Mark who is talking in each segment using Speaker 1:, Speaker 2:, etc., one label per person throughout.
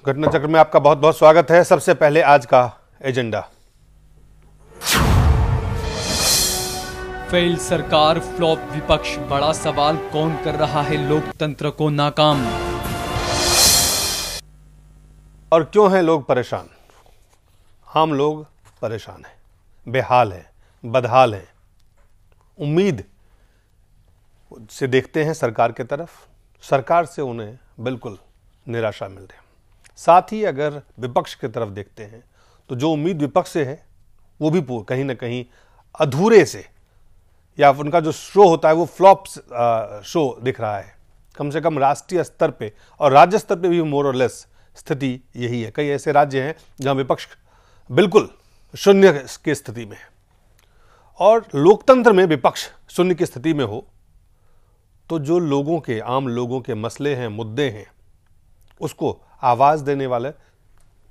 Speaker 1: घटना चक्र में आपका बहुत बहुत स्वागत है। सबसे पहले आज का एजेंडा।
Speaker 2: फेल सरकार, फ्लॉप विपक्ष, बड़ा सवाल कौन कर रहा है लोकतंत्र को नाकाम।
Speaker 1: और क्यों हैं लोग परेशान? हम लोग परेशान हैं, बेहाल हैं, बदहाल हैं। उम्मीद से देखते हैं सरकार की तरफ, सरकार से उन्हें बिल्कुल निराशा मिल रही है। साथ ही अगर विपक्ष की तरफ देखते हैं तो जो उम्मीद विपक्ष से है वो भी कहीं ना कहीं अधूरे से, या उनका जो शो होता है वो फ्लॉप शो दिख रहा है। कम से कम राष्ट्रीय स्तर पे और राज्य स्तर पे भी मोर और लेस स्थिति यही है। कई ऐसे राज्य हैं जहां विपक्ष बिल्कुल शून्य की स्थिति में है, और लोकतंत्र में विपक्ष शून्य की स्थिति में हो तो जो लोगों के, आम लोगों के मसले हैं, मुद्दे हैं, उसको आवाज देने वाले,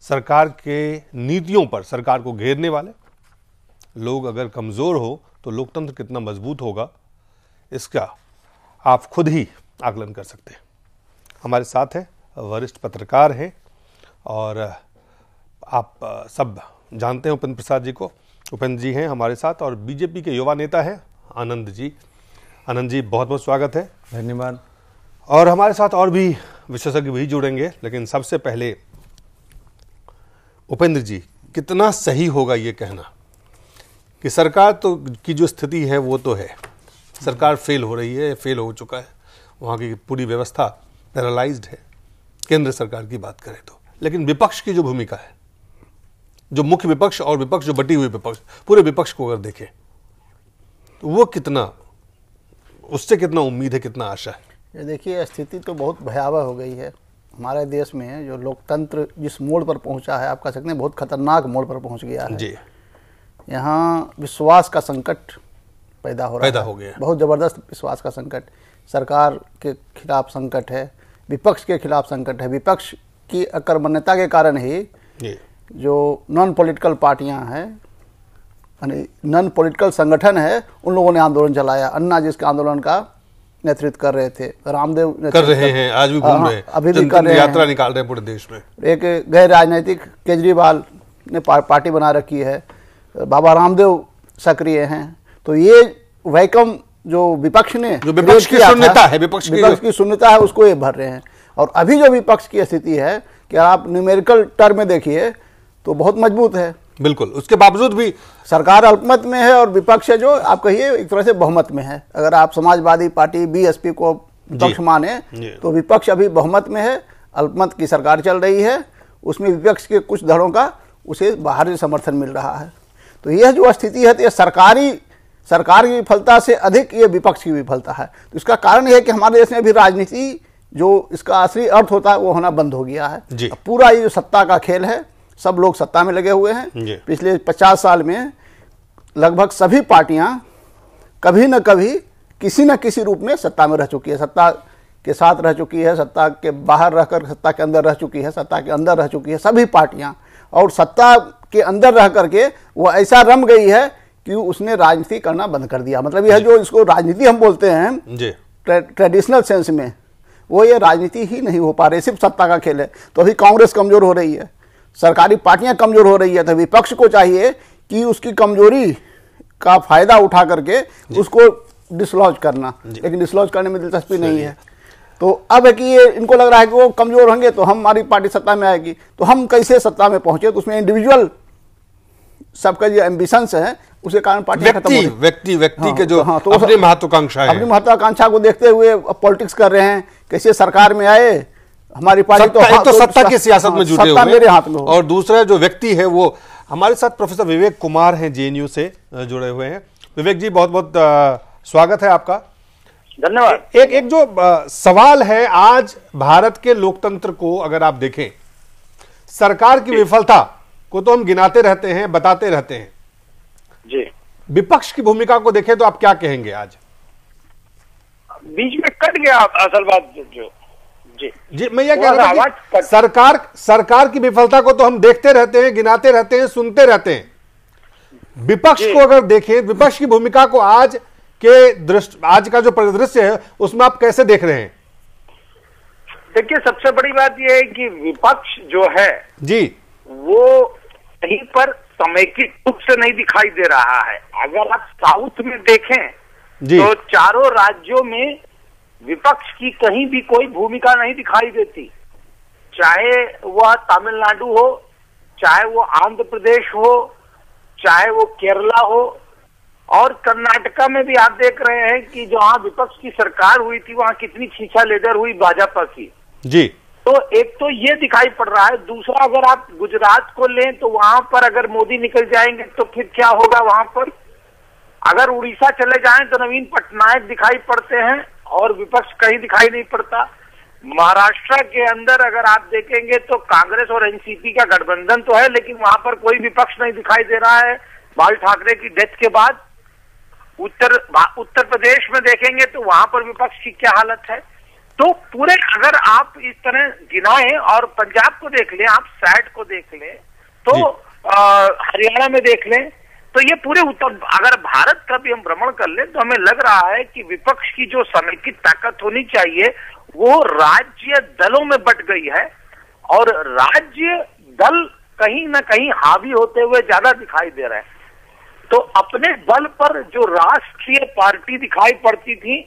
Speaker 1: सरकार के नीतियों पर सरकार को घेरने वाले लोग अगर कमजोर हो तो लोकतंत्र कितना मजबूत होगा, इसका आप खुद ही आकलन कर सकते हैं। हमारे साथ है वरिष्ठ पत्रकार हैं और आप सब जानते हैं उपेंद्र प्रसाद जी को। उपेंद्र जी हैं हमारे साथ, और बीजेपी के युवा नेता हैं आनंद जी। आनंद जी, बहुत बहुत स्वागत है।
Speaker 3: धन्यवाद।
Speaker 1: और हमारे साथ और भी विशेषज्ञ भी जुड़ेंगे, लेकिन सबसे पहले उपेंद्र जी, कितना सही होगा ये कहना कि सरकार तो की जो स्थिति है वो तो है, सरकार फेल हो रही है, फेल हो चुका है, वहाँ की पूरी व्यवस्था पैरालाइज्ड है, केंद्र सरकार की बात करें तो। लेकिन विपक्ष की जो भूमिका है, जो मुख्य विपक्ष और विपक्ष जो बटी हुई विपक्ष, पूरे विपक्ष को अगर देखें तो वो कितना, उससे कितना उम्मीद है, कितना आशा है?
Speaker 3: ये देखिए, स्थिति तो बहुत भयावह हो गई है हमारे देश में। जो लोकतंत्र जिस मोड़ पर पहुंचा है, आप कह सकते हैं बहुत खतरनाक मोड़ पर पहुंच गया है जी। यहाँ विश्वास का संकट पैदा हो गया, बहुत ज़बरदस्त विश्वास का संकट। सरकार के खिलाफ संकट है, विपक्ष के खिलाफ संकट है। विपक्ष की अकर्मण्यता के कारण ही जो नॉन पॉलिटिकल पार्टियां हैं, यानी नॉन पॉलिटिकल संगठन है, उन लोगों ने आंदोलन चलाया। अन्ना जिसके आंदोलन का नेतृत्व कर रहे थे, रामदेव
Speaker 1: कर रहे हैं, आज भी घूम रहे हैं,
Speaker 3: अभी भी कर रहे हैं,
Speaker 1: यात्रा निकाल रहे हैं पूरे देश में।
Speaker 3: एक गैर राजनीतिक केजरीवाल ने पार्टी बना रखी है, बाबा रामदेव सक्रिय हैं। तो ये वैकम जो विपक्ष ने, जो विपक्ष की शून्यता है, विपक्ष की शून्यता है, उसको ये भर रहे हैं। और अभी जो विपक्ष की स्थिति है कि आप न्यूमेरिकल टर्म में देखिए तो बहुत मजबूत है।
Speaker 1: बिल्कुल, उसके बावजूद भी
Speaker 3: सरकार अल्पमत में है और विपक्ष जो आप कहिए एक तरह से बहुमत में है। अगर आप समाजवादी पार्टी बीएसपी को विपक्ष माने तो विपक्ष अभी बहुमत में है, अल्पमत की सरकार चल रही है, उसमें विपक्ष के कुछ धड़ों का उसे बाहर से समर्थन मिल रहा है। तो यह जो स्थिति है, तो यह सरकार की विफलता से अधिक ये विपक्ष की विफलता है। तो इसका कारण यह है कि हमारे देश में अभी राजनीति, जो इसका असली अर्थ होता है, वो होना बंद हो गया है। पूरा ये जो सत्ता का खेल है, सब लोग सत्ता में लगे हुए हैं। पिछले 50 साल में लगभग सभी पार्टियां कभी न कभी किसी न किसी रूप में सत्ता में रह चुकी है, सत्ता के साथ रह चुकी है, सत्ता के बाहर रहकर सत्ता के अंदर रह चुकी है, सत्ता के अंदर रह चुकी है सभी पार्टियां। और सत्ता के अंदर रह करके वो ऐसा रम गई है कि उसने राजनीति करना बंद कर दिया। मतलब यह जो इसको राजनीति हम बोलते हैं ट्रेडिशनल सेंस में, वो ये राजनीति ही नहीं हो पा रही, सिर्फ सत्ता का खेल है। तो अभी कांग्रेस कमजोर हो रही है, सरकारी पार्टियां कमजोर हो रही है, तो विपक्ष को चाहिए कि उसकी कमजोरी का फायदा उठा करके उसको डिसलॉज करना, लेकिन डिसलॉज करने में दिलचस्पी नहीं है। तो अब है कि ये इनको लग रहा है कि वो कमजोर होंगे तो हमारी पार्टी सत्ता में आएगी, तो हम कैसे सत्ता में पहुंचे। तो उसमें इंडिविजुअल सबका जो एम्बिशंस है, उसके कारण पार्टी
Speaker 1: व्यक्ति के जो अपनी महत्वाकांक्षा है, अपनी
Speaker 3: महत्वाकांक्षा को देखते हुए पॉलिटिक्स कर रहे हैं, कैसे सरकार में आए। हमारी पार्टी
Speaker 1: तो सत्ता की सियासत में जुटे हुए
Speaker 3: मेरे हाथ में हो।
Speaker 1: और दूसरा जो व्यक्ति है वो हमारे साथ प्रोफेसर विवेक कुमार हैं, जेएनयू से जुड़े हुए हैं। विवेक जी, बहुत बहुत स्वागत है आपका।
Speaker 4: धन्यवाद।
Speaker 1: एक जो सवाल है आज भारत के लोकतंत्र को अगर आप देखें, सरकार की विफलता को तो हम गिनाते रहते हैं, बताते रहते हैं
Speaker 4: जी।
Speaker 1: विपक्ष की भूमिका को देखें तो आप क्या कहेंगे? आज
Speaker 4: बीच में कट गया असल बात जो
Speaker 1: जी मैं ये कह रहा था कि सरकार की विफलता को तो हम देखते रहते हैं, गिनाते रहते हैं, सुनते रहते हैं। विपक्ष को अगर देखें, विपक्ष की भूमिका को आज के आज का जो परिदृश्य है उसमें आप कैसे देख रहे हैं?
Speaker 4: देखिए, सबसे बड़ी बात यह है कि विपक्ष जो है
Speaker 1: जी,
Speaker 4: वो कहीं पर समेकित रूप से नहीं दिखाई दे रहा है। अगर आप साउथ में देखें
Speaker 1: जी,
Speaker 4: तो चारों राज्यों में विपक्ष की कहीं भी कोई भूमिका नहीं दिखाई देती, चाहे वह तमिलनाडु हो, चाहे वो आंध्र प्रदेश हो, चाहे वो केरला हो, और कर्नाटका में भी आप देख रहे हैं कि जहां विपक्ष की सरकार हुई थी वहां कितनी खींचा लेदर हुई भाजपा की।
Speaker 1: जी,
Speaker 4: तो एक तो ये दिखाई पड़ रहा है। दूसरा, अगर आप गुजरात को लें तो वहां पर अगर मोदी निकल जाएंगे तो फिर क्या होगा वहां पर। अगर उड़ीसा चले जाएं तो नवीन पटनायक दिखाई पड़ते हैं और विपक्ष कहीं दिखाई नहीं पड़ता। महाराष्ट्र के अंदर अगर आप देखेंगे तो कांग्रेस और एनसीपी का गठबंधन तो है, लेकिन वहां पर कोई विपक्ष नहीं दिखाई दे रहा है बाल ठाकरे की डेथ के बाद। उत्तर प्रदेश में देखेंगे तो वहां पर विपक्ष की क्या हालत है। तो पूरे अगर आप इस तरह गिनाएं, और पंजाब को देख लें, आप सैट को देख लें, तो हरियाणा में देख लें, तो ये पूरे उत्तर, अगर भारत का भी हम भ्रमण कर लें तो हमें लग रहा है कि विपक्ष की जो समेकित ताकत होनी चाहिए वो राज्य दलों में बट गई है, और राज्य दल कहीं ना कहीं हावी होते हुए ज्यादा दिखाई दे रहे हैं। तो अपने बल पर जो राष्ट्रीय पार्टी दिखाई पड़ती थी,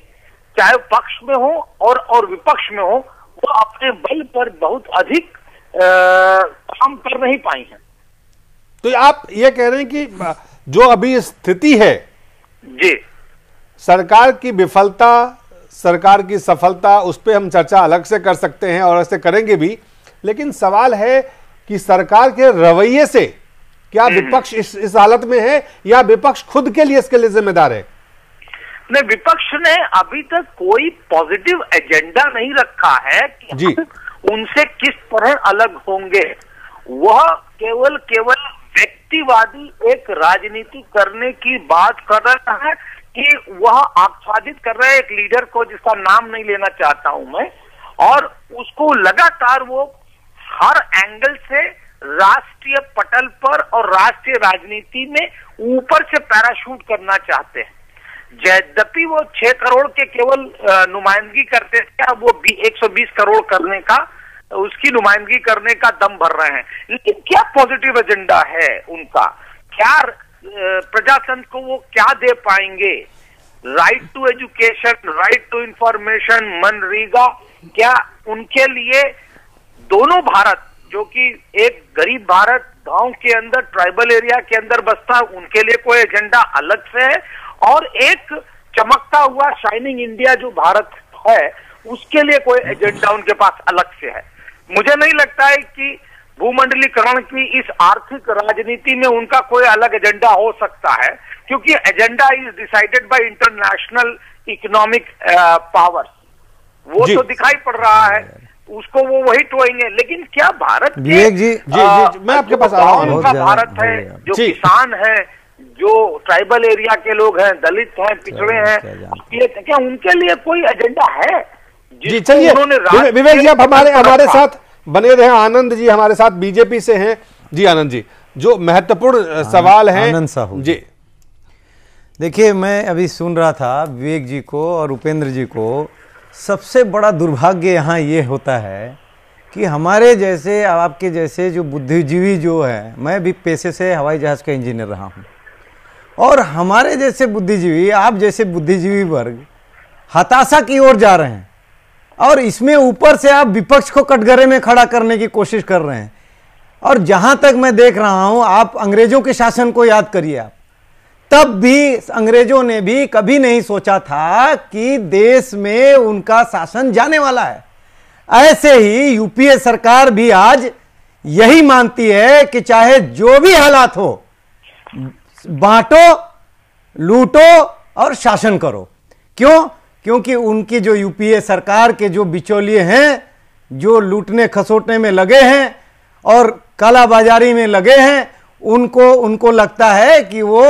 Speaker 4: चाहे पक्ष में हो और विपक्ष में हो, वो अपने बल पर बहुत अधिक काम कर नहीं पाई हैं।
Speaker 1: तो आप ये कह रहे हैं कि जो अभी स्थिति है,
Speaker 4: जी,
Speaker 1: सरकार की विफलता, सरकार की सफलता, उस पर हम चर्चा अलग से कर सकते हैं और ऐसे करेंगे भी, लेकिन सवाल है कि सरकार के रवैये से क्या विपक्ष इस हालत में है, या विपक्ष खुद के लिए इसके लिए जिम्मेदार है?
Speaker 4: नहीं, विपक्ष ने अभी तक कोई पॉजिटिव एजेंडा नहीं रखा है कि
Speaker 1: जी,
Speaker 4: उनसे किस तरह अलग होंगे। वह केवल व्यक्तिवादी एक राजनीति करने की बात कर रहा है कि वह आच्छादित कर रहे हैं एक लीडर को जिसका नाम नहीं लेना चाहता हूं मैं, और उसको लगातार वो हर एंगल से राष्ट्रीय पटल पर और राष्ट्रीय राजनीति में ऊपर से पैराशूट करना चाहते हैं। यद्यपि वो 6 करोड़ के केवल नुमाइंदगी करते थे, अब वो 120 करोड़ करने का, उसकी नुमाइंदगी करने का दम भर रहे हैं। लेकिन क्या पॉजिटिव एजेंडा है उनका? क्या प्रजातंत्र को वो क्या दे पाएंगे? Right to education, right to information, मनरेगा, क्या उनके लिए दोनों भारत, जो कि एक गरीब भारत गांव के अंदर ट्राइबल एरिया के अंदर बसता, उनके लिए कोई एजेंडा अलग से है, और एक चमकता हुआ शाइनिंग इंडिया जो भारत है उसके लिए कोई एजेंडा उनके पास अलग से है? मुझे नहीं लगता है कि भूमंडलीकरण की इस आर्थिक राजनीति में उनका कोई अलग एजेंडा हो सकता है, क्योंकि agenda is decided by international economic powers. वो तो दिखाई पड़ रहा है, उसको वो वही टोएंगे। लेकिन क्या भारत के
Speaker 1: जी, मैं आपके पास आ रहा हूं।
Speaker 4: भारत है, जो किसान है, जो ट्राइबल एरिया के लोग हैं, दलित हैं, पिछड़े हैं, क्या उनके लिए कोई एजेंडा है?
Speaker 1: जी, चलिए विवेक जी, आप हमारे साथ बने रहे। आनंद जी हमारे साथ बीजेपी से हैं। जी आनंद जी, जो महत्वपूर्ण सवाल है।
Speaker 5: आनंद साहू
Speaker 1: जी,
Speaker 5: देखिए, मैं अभी सुन रहा था विवेक जी को और उपेंद्र जी को। सबसे बड़ा दुर्भाग्य यहाँ ये होता है कि हमारे जैसे, आपके जैसे जो बुद्धिजीवी जो है, मैं भी पेशे से हवाई जहाज का इंजीनियर रहा हूँ, और हमारे जैसे बुद्धिजीवी, आप जैसे बुद्धिजीवी वर्ग हताशा की ओर जा रहे हैं, और इसमें ऊपर से आप विपक्ष को कटघरे में खड़ा करने की कोशिश कर रहे हैं। और जहां तक मैं देख रहा हूं, आप अंग्रेजों के शासन को याद करिए। आप तब भी अंग्रेजों ने भी कभी नहीं सोचा था कि देश में उनका शासन जाने वाला है। ऐसे ही यूपीए सरकार भी आज यही मानती है कि चाहे जो भी हालात हो, बांटो, लूटो और शासन करो। क्यों? क्योंकि उनकी जो यूपीए सरकार के जो बिचौलिए हैं, जो लूटने खसोटने में लगे हैं और कालाबाजारी में लगे हैं, उनको लगता है कि वो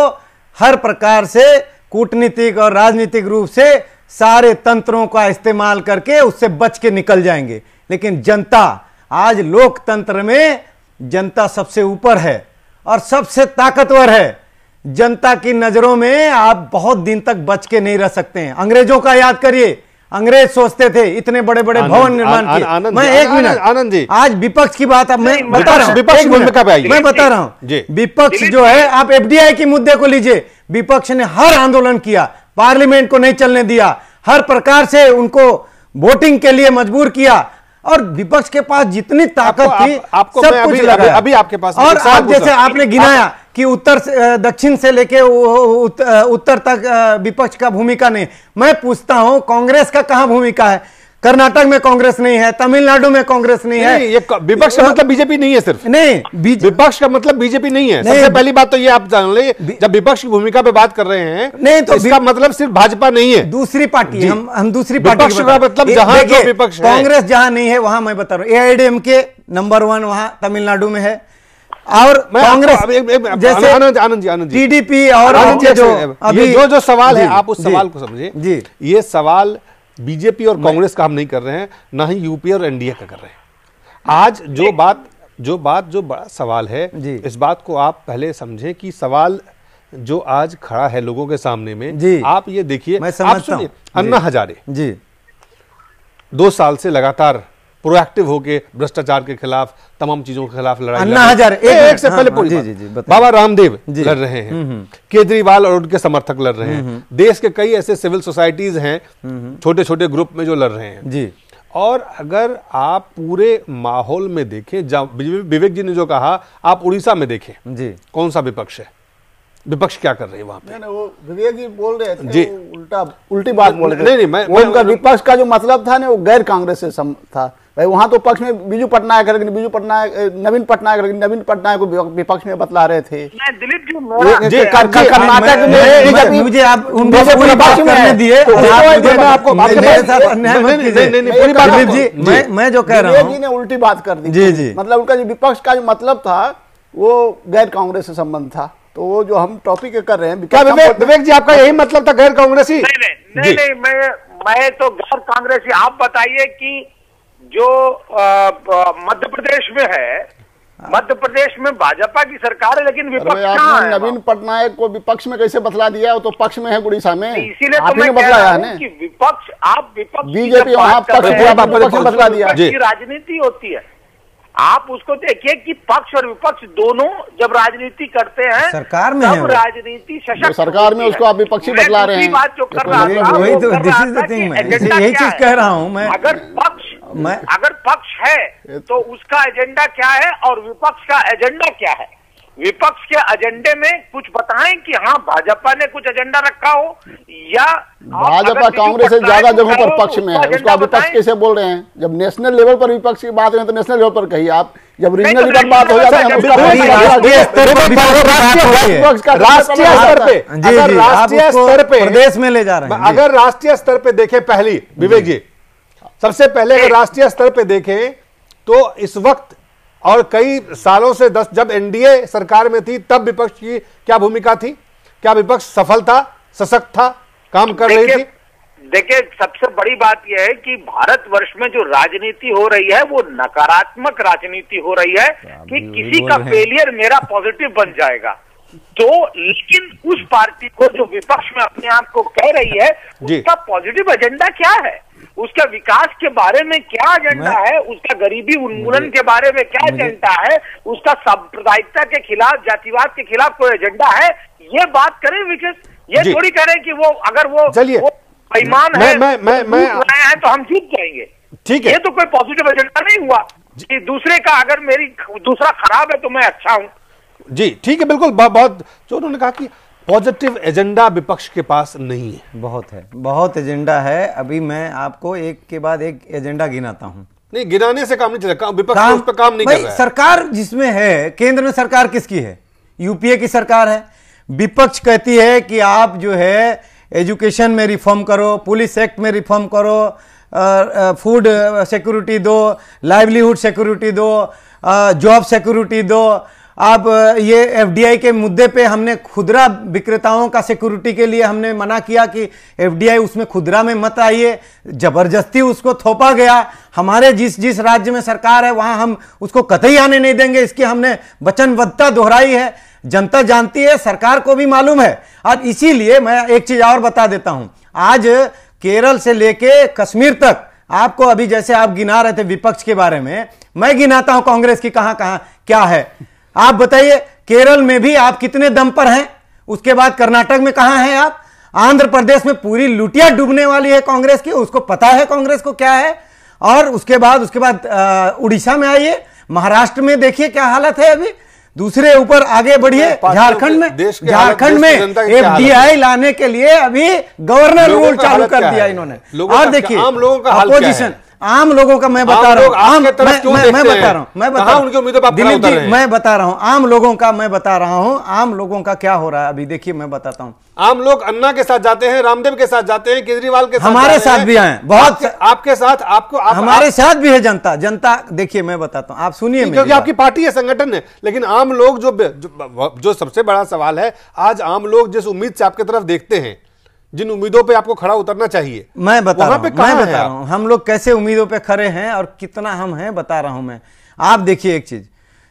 Speaker 5: हर प्रकार से कूटनीतिक और राजनीतिक रूप से सारे तंत्रों का इस्तेमाल करके उससे बच के निकल जाएंगे। लेकिन जनता, आज लोकतंत्र में जनता सबसे ऊपर है और सबसे ताकतवर है। जनता की नजरों में आप बहुत दिन तक बच के नहीं रह सकते हैं। अंग्रेजों का याद करिए, अंग्रेज सोचते थे इतने बड़े बड़े भवन निर्माण किए। मैं एक मिनट
Speaker 1: आनंद जी,
Speaker 5: आज विपक्ष की बात मैं बता रहा हूं,
Speaker 1: विपक्ष की भूमिका पे आइए।
Speaker 5: मैं बता रहा हूं, विपक्ष जो है, आप एफडीआई के मुद्दे को लीजिए, विपक्ष ने हर आंदोलन किया, पार्लियामेंट को नहीं चलने दिया, हर प्रकार से उनको वोटिंग के लिए मजबूर किया, और विपक्ष के पास जितनी ताकत थी
Speaker 1: आपको
Speaker 5: सब
Speaker 1: मैं
Speaker 5: कुछ
Speaker 1: अभी
Speaker 5: लगाया।
Speaker 1: अभी आपके पास,
Speaker 5: और आप जैसे आपने गिनाया कि उत्तर से दक्षिण से लेके उत्तर तक विपक्ष का भूमिका नहीं, मैं पूछता हूं कांग्रेस का कहां भूमिका है? कर्नाटक में कांग्रेस नहीं है, तमिलनाडु में कांग्रेस नहीं है।
Speaker 1: ये विपक्ष का मतलब बीजेपी नहीं है, सिर्फ
Speaker 5: नहीं,
Speaker 1: विपक्ष का मतलब बीजेपी नहीं है। सबसे पहली बात तो ये आप जान ले, जब विपक्ष की भूमिका पे बात कर रहे हैं नहीं तो इसका मतलब सिर्फ भाजपा नहीं है,
Speaker 5: दूसरी पार्टी, हम दूसरी पार्टी
Speaker 1: विपक्ष का मतलब जहां जो विपक्ष है,
Speaker 5: कांग्रेस जहां नहीं है वहां मैं बता रहा हूं एआईएडीएमके नंबर 1 वहां तमिलनाडु में है, और कांग्रेस जैसे
Speaker 1: आनंद जी
Speaker 5: टीडीपी और
Speaker 1: जो सवाल है, आप उस सवाल को समझिए जी। ये सवाल बीजेपी और कांग्रेस का हम नहीं कर रहे हैं, ना ही यूपी और एनडीए का कर रहे हैं। आज जो बड़ा सवाल है, इस बात को आप पहले समझें कि सवाल जो आज खड़ा है लोगों के सामने में जी, आप ये देखिए, आप सुनिए, अन्ना हजारे जी 2 साल से लगातार प्रोएक्टिव होके भ्रष्टाचार के खिलाफ, तमाम चीजों के खिलाफ लड़ाई, अन्ना हजारे एक से पहले बाबा रामदेव लड़ रहे हैं, केजरीवाल और उनके समर्थक लड़ रहे हैं, देश के कई ऐसे सिविल सोसाइटीज हैं छोटे छोटे ग्रुप में जो लड़ रहे हैं जी। और अगर आप पूरे माहौल में देखें, विवेक जी ने जो कहा, आप उड़ीसा में देखें जी, कौन सा विपक्ष है, विपक्ष क्या कर रहे हैं वहां पे?
Speaker 3: वो विवेक जी बोल रहे थे जी, उल्टी बात बोल रहे थे। नहीं, उनका विपक्ष का जो मतलब था ना, वो गैर कांग्रेस से था भाई। वहां तो पक्ष में बीजू पटनायक नवीन पटनायक को विपक्ष में बतला रहे थे।
Speaker 4: दिलीप
Speaker 3: जी कर्नाटक में मुझे आप पूरी बात करने दिए,
Speaker 5: मैं जो कह रहा हूँ
Speaker 3: जी ने उल्टी बात कर दी जी जी। मतलब उनका जो विपक्ष का जो मतलब था वो गैर कांग्रेस से संबंध था, तो वो जो हम टॉपिक कर रहे हैं,
Speaker 1: क्या विवेक जी आपका यही मतलब था, गैर कांग्रेसी?
Speaker 4: नहीं, मैं तो गैर कांग्रेसी। आप बताइए कि जो मध्य प्रदेश में है, मध्य प्रदेश में भाजपा की सरकार है, लेकिन विपक्ष कहाँ है?
Speaker 3: नवीन पटनायक को विपक्ष में कैसे बतला दिया? वो तो पक्ष में है उड़ीसा में,
Speaker 4: इसीलिए तो मैं कह रहा हूं कि विपक्ष, आप विपक्ष
Speaker 3: बीजेपी वहां पक्ष बतला दिया।
Speaker 4: राजनीति होती है, आप उसको देखिए कि पक्ष और विपक्ष दोनों जब राजनीति करते हैं
Speaker 5: सरकार में
Speaker 4: तब राजनीति सशक्त,
Speaker 3: सरकार में उसको आप विपक्षी बतला रहे हैं।
Speaker 4: बात जो कर रहा था
Speaker 5: वही तो यही चीज कह रहा हूं मैं।
Speaker 4: अगर पक्ष है तो उसका एजेंडा क्या है और विपक्ष का एजेंडा क्या है? विपक्ष के एजेंडे में कुछ बताएं कि हाँ भाजपा ने कुछ एजेंडा रखा हो, या
Speaker 3: भाजपा कांग्रेस से ज्यादा जगहों पर पक्ष में है, उसको आप विपक्ष कैसे बोल रहे हैं? जब नेशनल लेवल पर विपक्ष की बात है तो नेशनल लेवल पर कहिए आप, जब रीजनल लेवल पर बात हो जाता है
Speaker 1: राष्ट्रीय स्तर पे
Speaker 5: प्रदेश में ले जा रहे हैं।
Speaker 1: अगर राष्ट्रीय स्तर पे देखें, पहली विवेक जी सबसे पहले अगर राष्ट्रीय स्तर पे देखें तो इस वक्त और कई सालों से जब एनडीए सरकार में थी तब विपक्ष की क्या भूमिका थी? क्या विपक्ष सफल था, सशक्त था, काम कर रही थी?
Speaker 4: देखिए, सबसे बड़ी बात यह है कि भारतवर्ष में जो राजनीति हो रही है वो नकारात्मक राजनीति हो रही है कि किसी का फेलियर मेरा पॉजिटिव बन जाएगा। तो लेकिन उस पार्टी को जो विपक्ष में अपने आप को कह रही है, उसका पॉजिटिव एजेंडा क्या है? उसका विकास के बारे में क्या एजेंडा है? उसका गरीबी उन्मूलन के बारे में क्या एजेंडा है? उसका सांप्रदायिकता के खिलाफ, जातिवाद के खिलाफ कोई एजेंडा है? ये बात करें विकास, ये थोड़ी करें कि वो अगर वो बेईमान है तो हम जीत जाएंगे।
Speaker 1: ठीक है,
Speaker 4: ये तो कोई पॉजिटिव एजेंडा नहीं हुआ कि दूसरे का अगर मेरी दूसरा खराब है तो मैं अच्छा हूं।
Speaker 1: जी ठीक है, बिल्कुल। बहुत जो उन्होंने कहा कि पॉजिटिव एजेंडा विपक्ष के पास नहीं है।
Speaker 5: बहुत एजेंडा है। अभी मैं आपको एक के बाद एक एजेंडा गिनाता हूं।
Speaker 1: नहीं, गिनाने से काम नहीं चलेगा, विपक्ष उस पर काम नहीं कर रहा है।
Speaker 5: सरकार जिसमें है, केंद्र में सरकार किसकी है? यूपीए की सरकार है। विपक्ष कहती है कि आप जो है एजुकेशन में रिफॉर्म करो, पुलिस एक्ट में रिफॉर्म करो, फूड सिक्योरिटी दो, लाइवलीहुड सिक्योरिटी दो, जॉब सिक्योरिटी दो। आप ये एफडीआई के मुद्दे पे हमने खुदरा विक्रेताओं का सिक्योरिटी के लिए हमने मना किया कि एफडीआई उसमें खुदरा में मत आइए, जबरदस्ती उसको थोपा गया। हमारे जिस राज्य में सरकार है वहां हम उसको कतई आने नहीं देंगे, इसकी हमने वचनबद्धता दोहराई है। जनता जानती है, सरकार को भी मालूम है। और इसीलिए मैं एक चीज और बता देता हूं, आज केरल से लेके कश्मीर तक, आपको अभी जैसे आप गिना रहे थे विपक्ष के बारे में, मैं गिनाता हूं कांग्रेस की कहां कहां क्या है। आप बताइए, केरल में भी आप कितने दम पर हैं, उसके बाद कर्नाटक में कहां हैं आप, आंध्र प्रदेश में पूरी लुटिया डूबने वाली है कांग्रेस की, उसको पता है कांग्रेस को क्या है। और उसके बाद उड़ीसा में आइए, महाराष्ट्र में देखिए क्या हालत है अभी, दूसरे ऊपर आगे बढ़िए, झारखंड में एफडीआई लाने के लिए अभी गवर्नर रूल चालू कर दिया इन्होंने। और देखिए अपोजिशन, आम लोगों का मैं बता रहा हूं, मैं बता रहा हूं आम लोगों का, मैं बता रहा हूं आम लोगों का क्या हो रहा है अभी। देखिए मैं बताता हूं,
Speaker 1: आम लोग अन्ना के साथ जाते हैं, रामदेव के साथ जाते हैं, केजरीवाल के साथ,
Speaker 5: हमारे साथ भी आए बहुत,
Speaker 1: आपके साथ, आपको
Speaker 5: हमारे साथ भी है जनता। देखिए मैं बताता हूं, आप सुनिए,
Speaker 1: क्योंकि आपकी पार्टी है, संगठन है, लेकिन आम लोग जो सबसे बड़ा सवाल है, आज आम लोग जिस उम्मीद से आपकी तरफ देखते हैं, जिन उम्मीदों पे आपको खड़ा उतरना चाहिए,
Speaker 5: मैं बता रहा हूं हम लोग कैसे उम्मीदों पे खड़े हैं और कितना हम हैं, बता रहा हूं मैं। आप देखिए एक चीज,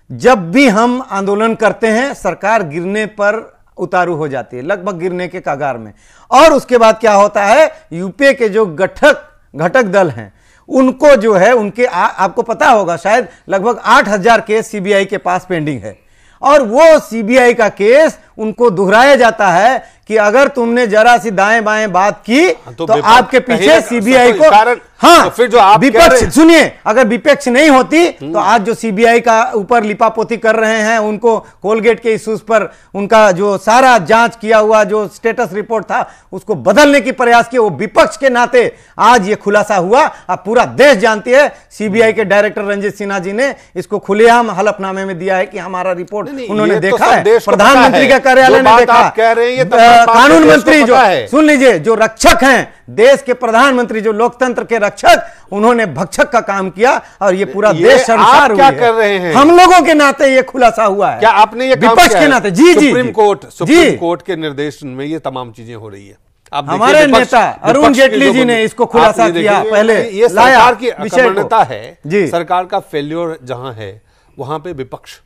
Speaker 5: जब भी हम आंदोलन करते हैं सरकार गिरने पर उतारू हो जाती है, लगभग गिरने के कगार में। और उसके बाद क्या होता है, यूपीए के जो घटक दल हैं उनको जो है उनके आपको पता होगा शायद लगभग 8000 केस सीबीआई के पास पेंडिंग है, और वो सीबीआई का केस उनको दोहराया जाता है कि अगर तुमने जरा सी दाएं बाएं बात की तो आपके पीछे सीबीआई को, हाँ तो फिर जो आप विपक्ष, सुनिए, अगर विपक्ष नहीं होती तो आज जो सीबीआई का ऊपर लिपापोती कर रहे हैं, उनको कोलगेट के इश्यूज पर उनका जो सारा जांच किया हुआ जो स्टेटस रिपोर्ट था उसको बदलने की प्रयास किए, वो विपक्ष के नाते आज ये खुलासा हुआ। अब पूरा देश जानती है, सीबीआई के डायरेक्टर रंजीत सिन्हा जी ने इसको खुलेआम हलफनामे में दिया है कि हमारा रिपोर्ट उन्होंने देखा है, प्रधानमंत्री का कार्यालय ने देखा, कानून मंत्री जो सुन लीजिए, जो रक्षक हैं देश के, प्रधानमंत्री जो लोकतंत्र के रक्षक, उन्होंने भक्षक का काम किया और ये पूरा देश शर्मसार हुआ।
Speaker 1: क्या कर रहे हैं
Speaker 5: हम लोगों के नाते ये खुलासा हुआ है,
Speaker 1: क्या आपने ये
Speaker 5: विपक्ष के नाते? जी
Speaker 1: सुप्रीम कोर्ट के निर्देशन में ये तमाम चीजें हो रही है।
Speaker 5: हमारे नेता अरुण जेटली जी ने इसको खुलासा किया, पहले
Speaker 1: ये सरकार की अक्षमता है, सरकार का फेल्योर जहां है वहां पे विपक्ष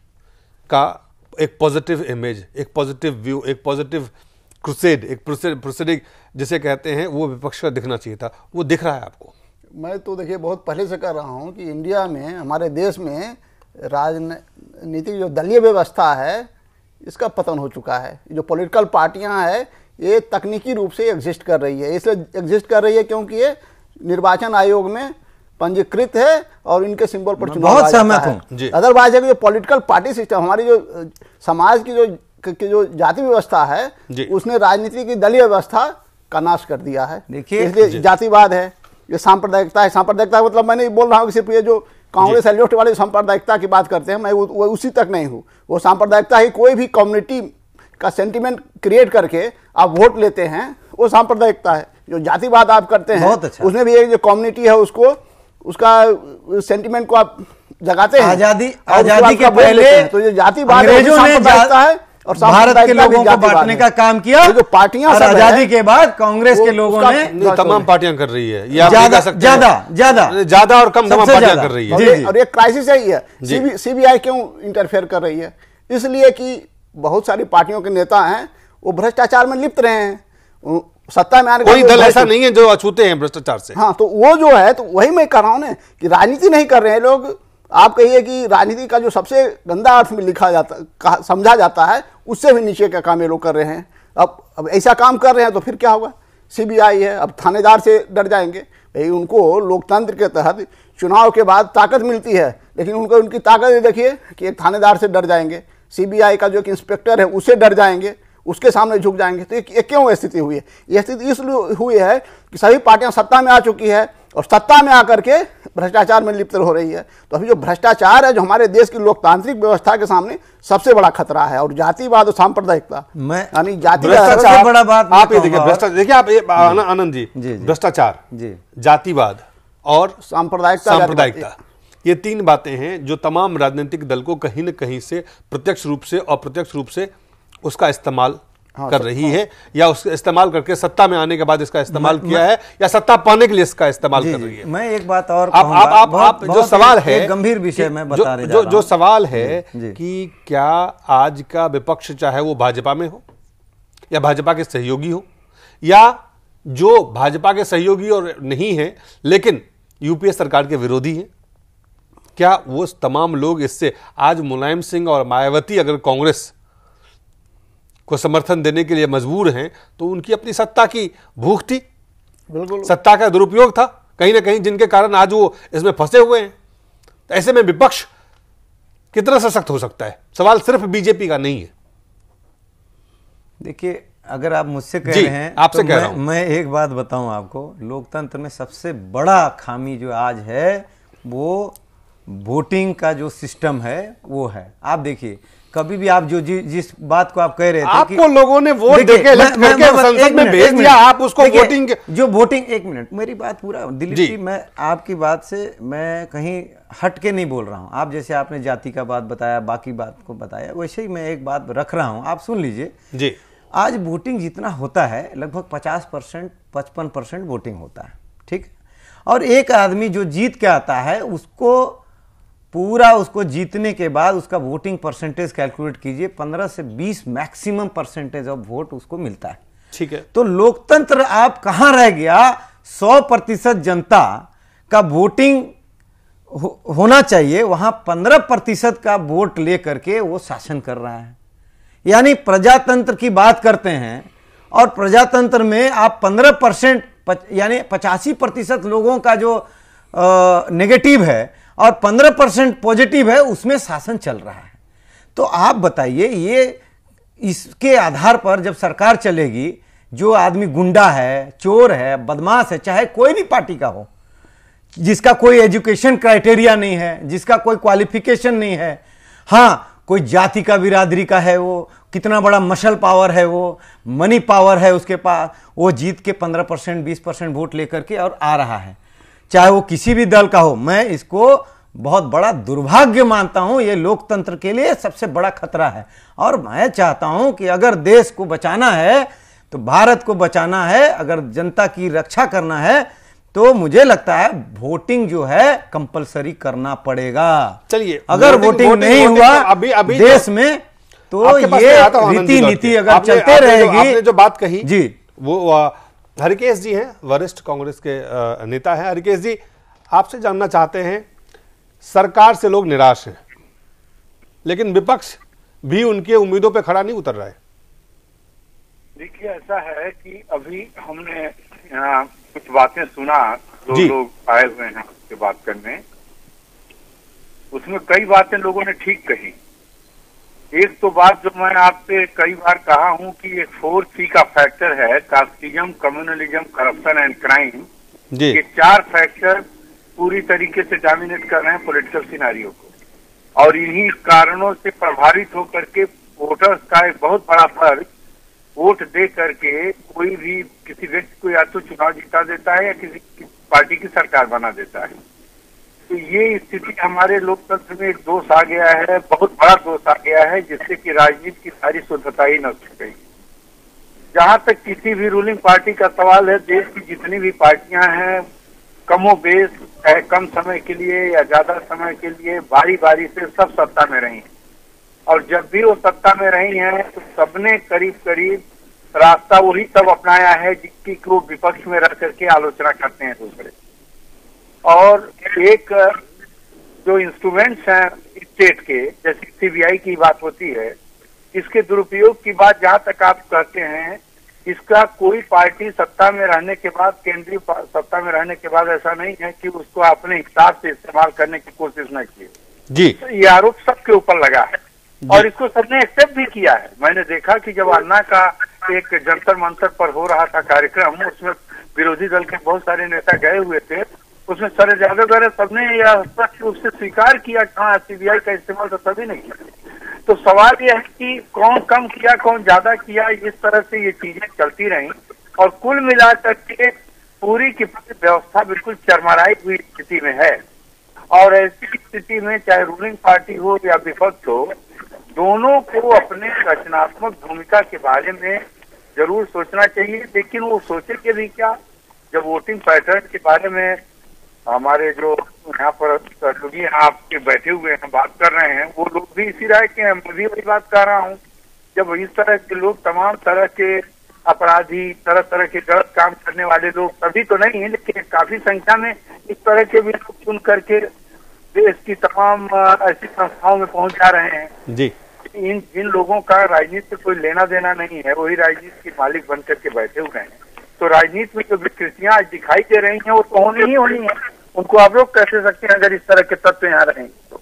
Speaker 1: का एक पॉजिटिव इमेज, एक पॉजिटिव व्यू, एक पॉजिटिव क्रुसेड, एक प्रोसीडिंग जिसे कहते हैं, वो विपक्ष का दिखना चाहिए था। वो दिख रहा है आपको?
Speaker 3: मैं तो देखिए बहुत पहले से कर रहा हूं कि इंडिया में, हमारे देश में राजनीतिक जो दलीय व्यवस्था है इसका पतन हो चुका है। जो पॉलिटिकल पार्टियां हैं ये तकनीकी रूप से एग्जिस्ट कर रही है, इसलिए एग्जिस्ट कर रही है क्योंकि ये निर्वाचन आयोग में पंजीकृत है और इनके सिंबल पर चुनाव
Speaker 5: बहुत सहमत हूं।
Speaker 3: अदरवाइज है कि जो पॉलिटिकल पार्टी सिस्टम, हमारी जो समाज की जो जाति व्यवस्था है, उसने राजनीति की दलीय व्यवस्था का नाश कर दिया है।
Speaker 5: देखिए,
Speaker 3: इसलिए जातिवाद है, ये सांप्रदायिकता है। सांप्रदायिकता मतलब मैं नहीं बोल रहा हूँ कि सिर्फ ये जो कांग्रेस एलियोट वाले सांप्रदायिकता की बात करते हैं, मैं वो उसी तक नहीं हूँ। वो सांप्रदायिकता ही कोई भी कम्युनिटी का सेंटिमेंट क्रिएट करके आप वोट लेते हैं, वो सांप्रदायिकता है। जो जातिवाद आप करते हैं, उसमें भी एक जो कम्युनिटी है उसका सेंटिमेंट को आप जगाते हैं।
Speaker 5: आजादी के पहले
Speaker 3: तो जो जातिवाद
Speaker 5: अंग्रेजों ने
Speaker 3: है और
Speaker 5: भारत के लोगों को बांटने का काम किया,
Speaker 3: जो पार्टियां
Speaker 5: आजादी के बाद कांग्रेस के लोगों ने
Speaker 1: तमाम पार्टियां कर रही है,
Speaker 5: ज्यादा
Speaker 1: और कम तमाम पार्टियां कर रही है।
Speaker 3: और ये क्राइसिस ही है। सीबीआई क्यों इंटरफेयर कर रही है? इसलिए कि बहुत सारी पार्टियों के नेता हैं वो भ्रष्टाचार में लिप्त रहे हैं। सत्ता में आने
Speaker 1: कोई दल ऐसा नहीं है जो अछूते हैं भ्रष्टाचार से।
Speaker 3: हाँ, तो वो जो है, तो वही मैं कह रहा हूं ना कि राजनीति नहीं कर रहे हैं लोग। आप कहिए कि राजनीति का जो सबसे गंदा अर्थ में लिखा जाता, समझा जाता है, उससे भी नीचे का काम ये लोग कर रहे हैं। अब ऐसा काम कर रहे हैं तो फिर क्या होगा? सीबीआई है, अब थानेदार से डर जाएंगे भाई। उनको लोकतंत्र के तहत चुनाव के बाद ताकत मिलती है, लेकिन उनको उनकी ताकत देखिए कि एक थानेदार से डर जाएंगे, सीबीआई का जो एक इंस्पेक्टर है उससे डर जाएंगे, उसके सामने झुक जाएंगे। तो ये क्यों स्थिति हुई है? ये स्थिति इसलिए हुई है कि सभी पार्टियां सत्ता में आ चुकी है और सत्ता में आकर के भ्रष्टाचार में लिप्त हो रही है। तो अभी जो भ्रष्टाचार है, जो हमारे देश की लोकतांत्रिक व्यवस्था के सामने सबसे बड़ा खतरा है। और जातिवाद और सांप्रदायिकता, यानी
Speaker 5: जातिवाद बड़ा बात।
Speaker 1: आप ये देखिए, आप आनंद जी, भ्रष्टाचार, जातिवाद और सांप्रदायिकता, ये तीन बातें हैं जो तमाम राजनीतिक दल को कहीं न कहीं से प्रत्यक्ष रूप से और अप्रत्यक्ष रूप से उसका इस्तेमाल कर रही है, या उसका इस्तेमाल करके सत्ता में आने के बाद इसका इस्तेमाल किया है, या सत्ता पाने के लिए इसका इस्तेमाल कर रही है।
Speaker 5: मैं एक बात और
Speaker 1: आप जो सवाल है,
Speaker 5: गंभीर विषय में बता रहे हैं,
Speaker 1: जो सवाल है कि क्या आज का विपक्ष, चाहे वो भाजपा में हो या भाजपा के सहयोगी हो या जो भाजपा के सहयोगी और नहीं है लेकिन यूपीए सरकार के विरोधी हैं, क्या वो तमाम लोग इससे आज मुलायम सिंह और मायावती अगर कांग्रेस को समर्थन देने के लिए मजबूर हैं तो उनकी अपनी सत्ता की भूख थी,
Speaker 3: बिल्कुल
Speaker 1: सत्ता का दुरुपयोग था कहीं ना कहीं, जिनके कारण आज वो इसमें फंसे हुए हैं। तो ऐसे में विपक्ष कितना सशक्त हो सकता है? सवाल सिर्फ बीजेपी का नहीं है।
Speaker 5: देखिए, अगर आप मुझसे कह
Speaker 1: जी,
Speaker 5: रहे हैं
Speaker 1: आपसे
Speaker 5: तो
Speaker 1: कह रहा हूं।
Speaker 5: मैं एक बात बताऊं आपको, लोकतंत्र में सबसे बड़ा खामी जो आज है वो वोटिंग का जो सिस्टम है वो है। आप देखिए, कभी भी आप जो जिस बात को आप कह रहे थे
Speaker 1: आपको लोगों ने वोट देके इलेक्ट करके संसद में भेज दिया, आप उसको वोटिंग
Speaker 5: जो वोटिंग, एक मिनट मेरी बात पूरा दिलीप
Speaker 1: जी।
Speaker 5: जी, मैं आपकी बात से मैं कहीं हट के नहीं बोल रहा हूं। आप जैसे आपने जाति का बात बताया, बाकी बात को बताया, वैसे ही मैं एक बात रख रहा हूं, आप सुन लीजिए
Speaker 1: जी।
Speaker 5: आज वोटिंग जितना होता है लगभग 50% 55% वोटिंग होता है, ठीक है। और एक आदमी जो जीत के आता है उसको पूरा, उसको जीतने के बाद उसका वोटिंग परसेंटेज कैलकुलेट कीजिए, 15 से 20 मैक्सिमम परसेंटेज ऑफ वोट उसको मिलता है,
Speaker 1: ठीक है।
Speaker 5: तो लोकतंत्र आप कहां रह गया? 100% जनता का वोटिंग होना चाहिए, वहां 15% का वोट लेकर के वो शासन कर रहा है। यानी प्रजातंत्र की बात करते हैं और प्रजातंत्र में आप 15% यानी 85% लोगों का जो नेगेटिव है और 15% पॉजिटिव है, उसमें शासन चल रहा है। तो आप बताइए, ये इसके आधार पर जब सरकार चलेगी, जो आदमी गुंडा है, चोर है, बदमाश है, चाहे कोई भी पार्टी का हो, जिसका कोई एजुकेशन क्राइटेरिया नहीं है, जिसका कोई क्वालिफिकेशन नहीं है, हाँ कोई जाति का बिरादरी का है, वो कितना बड़ा मसल पावर है, वो मनी पावर है उसके पास, वो जीत के 15% 20% वोट लेकर के और आ रहा है, चाहे वो किसी भी दल का हो। मैं इसको बहुत बड़ा दुर्भाग्य मानता हूं, ये लोकतंत्र के लिए सबसे बड़ा खतरा है। और मैं चाहता हूं कि अगर देश को बचाना है, तो भारत को बचाना है, अगर जनता की रक्षा करना है, तो मुझे लगता है वोटिंग जो है कंपलसरी करना पड़ेगा।
Speaker 1: चलिए,
Speaker 5: अगर वोटिंग नहीं हुआ
Speaker 1: अभी
Speaker 5: देश में, तो ये रीति नीति अगर चलते रहेगी।
Speaker 1: आपने जो बात कही
Speaker 5: जी,
Speaker 1: वो हरिकेश जी हैं, वरिष्ठ कांग्रेस के नेता हैं। हरिकेश जी, आपसे जानना चाहते हैं, सरकार से लोग निराश हैं लेकिन विपक्ष भी उनके उम्मीदों पे खड़ा नहीं उतर रहा है।
Speaker 6: देखिए, ऐसा है कि अभी हमने यहाँ कुछ बातें सुना, जो
Speaker 1: जी।
Speaker 6: लोग आए हुए हैं उसके बात करने, उसमें कई बातें लोगों ने ठीक कही। एक तो बात जो मैं आपसे कई बार कहा हूं कि ये 4C का फैक्टर है, casteism, communalism, corruption and crime.
Speaker 1: जी।
Speaker 6: ये 4 फैक्टर पूरी तरीके से डोमिनेट कर रहे हैं पॉलिटिकल सिनेरियो को, और इन्हीं कारणों से प्रभावित होकर के वोटर्स का एक बहुत बड़ा वर्ग वोट दे करके कोई भी किसी व्यक्ति को या तो चुनाव जिता देता है या किसी पार्टी की सरकार बना देता है। तो ये स्थिति हमारे लोकतंत्र में एक दोष आ गया है, बहुत बड़ा दोष आ गया है, जिससे कि राजनीति की सारी शुद्धता ही नष्ट हो गई। जहां तक किसी भी रूलिंग पार्टी का सवाल है, देश की जितनी भी पार्टियां हैं, कमो बेश, चाहे कम समय के लिए या ज्यादा समय के लिए, बारी बारी से सब सत्ता में रही हैं। और जब भी वो सत्ता में रही हैं तो सबने करीब करीब रास्ता वही सब अपनाया है जिसकी वो विपक्ष में रह करके आलोचना करते हैं दूसरे। और एक जो इंस्ट्रूमेंट्स हैं स्टेट के, जैसे सीबीआई की बात होती है, इसके दुरुपयोग की बात जहां तक आप कहते हैं, इसका कोई पार्टी सत्ता में रहने के बाद, केंद्रीय सत्ता में रहने के बाद ऐसा नहीं है कि उसको अपने हिसाब से इस्तेमाल करने की कोशिश न की
Speaker 1: जी।
Speaker 6: तो ये आरोप सबके ऊपर लगा है और इसको सबने एक्सेप्ट भी किया है। मैंने देखा कि जब अन्ना का एक जंतर मंतर पर हो रहा था कार्यक्रम, उसमें विरोधी दल के बहुत सारे नेता गए हुए थे, उसमें शरद यादव द्वारा सबने यह स्पष्ट रूप से स्वीकार किया कि हाँ, सीबीआई का इस्तेमाल तो सभी ने किया। तो सवाल यह है कि कौन कम किया, कौन ज्यादा किया, इस तरह से ये चीजें चलती रहीं और कुल मिलाकर के पूरी की पूरी व्यवस्था बिल्कुल चरमराई हुई स्थिति में है। और ऐसी स्थिति में चाहे रूलिंग पार्टी हो या विपक्ष हो, दोनों को अपने रचनात्मक भूमिका के बारे में जरूर सोचना चाहिए। लेकिन वो सोचेंगे भी क्या, जब वोटिंग पैटर्न के बारे में हमारे जो यहाँ पर सहयोगी आपके बैठे हुए हैं, बात कर रहे हैं, वो लोग भी इसी राय के हैं, मैं भी वही बात कर रहा हूँ। जब इस तरह के लोग तमाम तरह के अपराधी, तरह तरह के गलत काम करने वाले लोग सभी तो नहीं है, लेकिन काफी संख्या में इस तरह के भी लोग चुन करके देश की तमाम ऐसी संस्थाओं में पहुंच जा रहे हैं
Speaker 1: जी।
Speaker 6: जिन लोगों का राजनीति से कोई लेना देना नहीं है, वही राजनीति के मालिक बन करके बैठे हुए हैं। तो राजनीति में जो विकृतियां आज दिखाई दे रही हैं वो तो होनी ही होनी है, उनको आप लोग कैसे सकते हैं अगर इस तरह के तत्व यहाँ रहेंगे तो।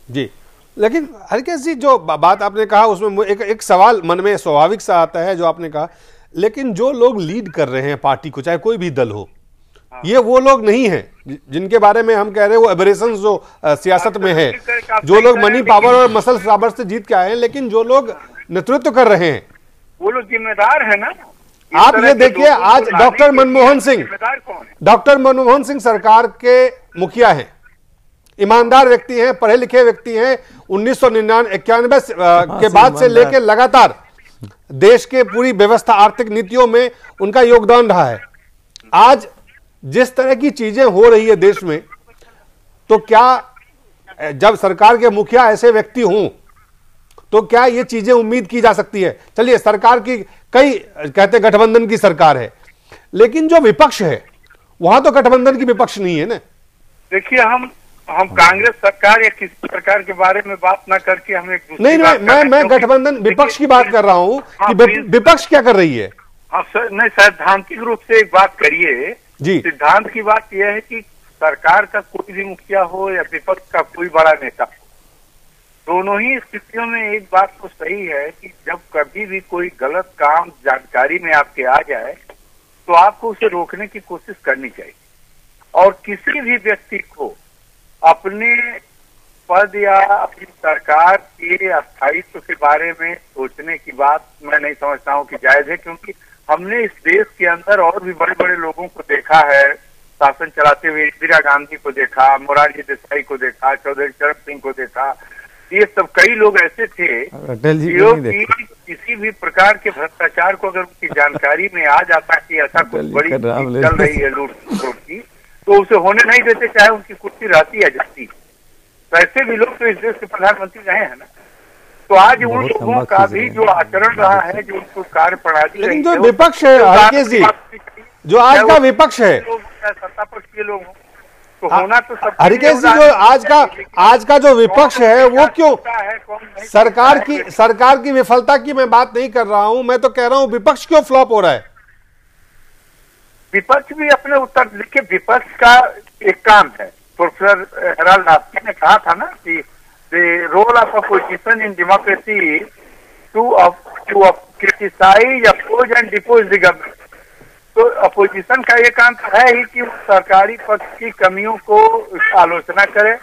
Speaker 1: जी, लेकिन हरकेश जी जो बात आपने कहा उसमें एक सवाल मन में स्वाभाविक सा आता है जो आपने कहा, लेकिन जो लोग लीड कर रहे हैं पार्टी को, चाहे कोई भी दल हो, ये वो लोग नहीं हैं जिनके बारे में हम कह रहे हैं वो एबरेशंस जो सियासत में है, जो लोग मनी पावर और मसल पावर से जीत के आए हैं, लेकिन जो लोग नेतृत्व कर रहे हैं
Speaker 6: वो लोग जिम्मेदार है ना।
Speaker 1: आप ये देखिए, आज डॉक्टर मनमोहन सिंह सरकार के मुखिया हैं, ईमानदार व्यक्ति हैं, पढ़े लिखे व्यक्ति हैं। 1991 के बाद से लेकर लगातार देश के पूरी व्यवस्था, आर्थिक नीतियों में उनका योगदान रहा है। आज जिस तरह की चीजें हो रही है देश में, तो क्या जब सरकार के मुखिया ऐसे व्यक्ति हों तो क्या ये चीजें उम्मीद की जा सकती है? चलिए, सरकार की कई कहते गठबंधन की सरकार है, लेकिन जो विपक्ष है वहां तो गठबंधन की विपक्ष नहीं है ना।
Speaker 6: देखिए, हम कांग्रेस सरकार या किसी सरकार के बारे में बात ना करके हमें
Speaker 1: नहीं, मैं गठबंधन विपक्ष की बात कर रहा हूं कि विपक्ष क्या कर रही है।
Speaker 6: हाँ सर, नहीं, सैद्धांतिक रूप से एक बात करिए जी। सिद्धांत की बात यह है कि सरकार का कोई भी मुखिया हो या विपक्ष का कोई बड़ा नेता हो, दोनों ही स्थितियों में एक बात तो सही है कि जब कभी भी कोई गलत काम जानकारी में आपके आ जाए तो आपको उसे रोकने की कोशिश करनी चाहिए। और किसी भी व्यक्ति को अपने पद या अपनी सरकार के अस्थायित्व के बारे में सोचने की बात मैं नहीं समझता हूं कि जायज है, क्योंकि हमने इस देश के अंदर और भी बड़े बड़े लोगों को देखा है शासन चलाते हुए। इंदिरा गांधी को देखा, मोरारजी देसाई को देखा, चौधरी चरण सिंह को देखा। ये सब कई लोग ऐसे थे जो कि किसी भी प्रकार के भ्रष्टाचार को अगर उनकी जानकारी में आ जाता कि ऐसा कुछ बड़ी चल रही है लूट की, तो उसे होने नहीं देते, चाहे उनकी कुर्सी रहती है जाती। तो ऐसे भी लोग तो इस देश के प्रधानमंत्री रहे हैं ना। तो आज उन लोगों का भी जो आचरण रहा है, जो उनको कार्य प्रणाली,
Speaker 1: लेकिन जो विपक्ष है हरकेश जी, जो आज का विपक्ष है,
Speaker 6: सत्ता पक्ष के लोग तो होना तो सब।
Speaker 1: हरकेश जी, जो आज का जो विपक्ष है वो क्यों सरकार की विफलता की मैं बात नहीं कर रहा हूं, मैं तो कह रहा हूं विपक्ष क्यों फ्लॉप हो रहा है।
Speaker 6: विपक्ष भी अपने उत्तर लिखे। विपक्ष का एक काम है, प्रोफेसर हेराल्ड नाथी ने कहा था ना कि the role of opposition in democracy to criticise, oppose and depose the government. तो अपोजिशन का ये काम तो है ही कि सरकारी पक्ष की कमियों को आलोचना करे,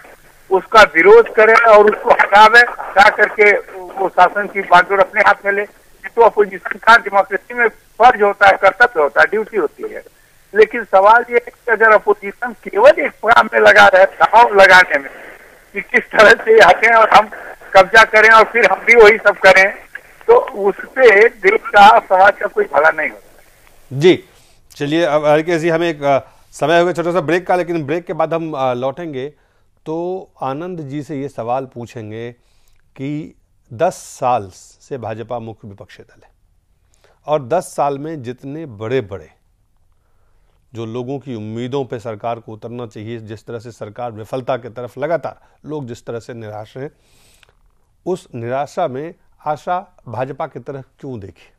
Speaker 6: उसका विरोध करे और उसको हटा करके वो शासन की बागडोर अपने हाथ में ले। तो अपोजिशन का डेमोक्रेसी में फर्ज होता है, कर्तव्य होता है, ड्यूटी होती है। लेकिन सवाल ये है कि अगर अपोजिशन केवल एक काम में लगा रहे, दबाव लगाने में कि किस तरह से हटें और हम कब्जा करें और फिर हम भी वही सब करें, तो उससे देश का, समाज का कोई भला नहीं होता।
Speaker 1: जी, चलिए, अब हरकेश जी हमें एक समय हो गया छोटा सा ब्रेक का, लेकिन ब्रेक के बाद हम लौटेंगे तो आनंद जी से ये सवाल पूछेंगे कि 10 साल से भाजपा मुख्य विपक्षी दल है और 10 साल में जितने बड़े बड़े जो लोगों की उम्मीदों पे सरकार को उतरना चाहिए, जिस तरह से सरकार विफलता की तरफ लगातार लोग जिस तरह से निराश हैं, उस निराशा में आशा भाजपा की तरफ क्यों देखे?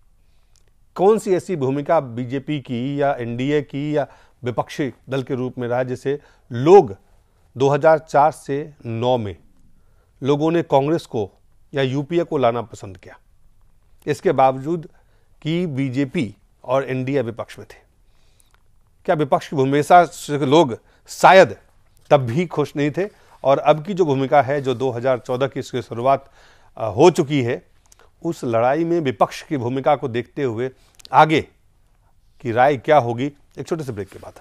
Speaker 1: कौन सी ऐसी भूमिका बीजेपी की या एनडीए की या विपक्षी दल के रूप में रहा जिसे लोग 2004 से 9 में लोगों ने कांग्रेस को या यूपीए को लाना पसंद किया, इसके बावजूद कि बीजेपी और एनडीए विपक्ष में थे? क्या विपक्ष की भूमिका से लोग शायद तब भी खुश नहीं थे? और अब की जो भूमिका है, जो 2014 की इसकी शुरुआत हो चुकी है, उस लड़ाई में विपक्ष की भूमिका को देखते हुए आगे की राय क्या होगी? एक छोटे से ब्रेक के बाद।